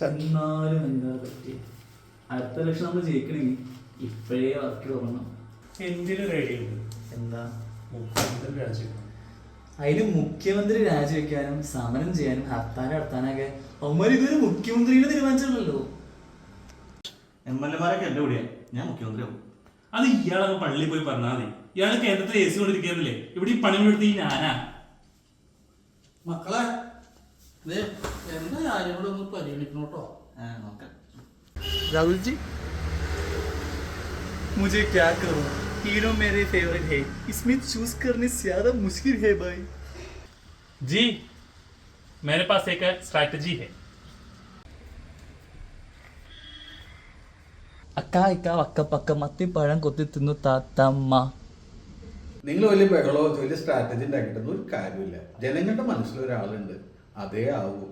എന്നാലും എന്താ പറ്റി? അടുത്ത ലക്ഷം നമ്മൾ ജയിക്കണമെങ്കിൽ ഇപ്പോഴേ വർക്ക് തുടങ്ങണം. എന്തിനു റെഡിയുണ്ട്? എന്താ? മുഖ്യമന്ത്രി രാജിവെക്കണം. അതിന് മുഖ്യമന്ത്രി രാജിവെക്കാനും സമരം ചെയ്യാനും ഹർത്താൽ നടത്താനൊക്കെ അവന്മാർ ഇതൊരു മുഖ്യമന്ത്രിയുടെ തീരുമാനിച്ചല്ലോ. MLA-മാരൊക്കെ എന്റെ കൂടെയാണ്, ഞാൻ മുഖ്യമന്ത്രിയാവും. അത് ഇയാളങ്ങ് പള്ളിയിൽ പോയി പറഞ്ഞാൽ മതി. ഇയാള് കേന്ദ്രത്തിൽ AC കൊണ്ടിരിക്കുന്നില്ലേ? ഇവിടെ ഈ പണിമെടുത്ത് ഞാനാ. മക്കളെ എന്റെ കാര്യങ്ങളൊന്ന് പരിഗണിക്കണോട്ടോ. राहुल जी मुझे क्या करूं? हीरो मेरे फेवरेट है, इसमें चूज करने से ज्यादा मुश्किल है भाई. जी मेरे पास एक स्ट्रैटेजी है. അക്ക ഇക്ക വക്ക പക്ക മത്തി പഴം കൊത്തി തിന്നു താത്തമ്മ. നിങ്ങൾ വലിയ ബഹളോ വലിയ സ്ട്രാറ്റജി ഉണ്ടാക്കിയിട്ടൊന്നും ഒരു കാര്യമില്ല. ജനങ്ങളുടെ മനസ്സിലൊരാളുണ്ട്, അതേ ആവൂ.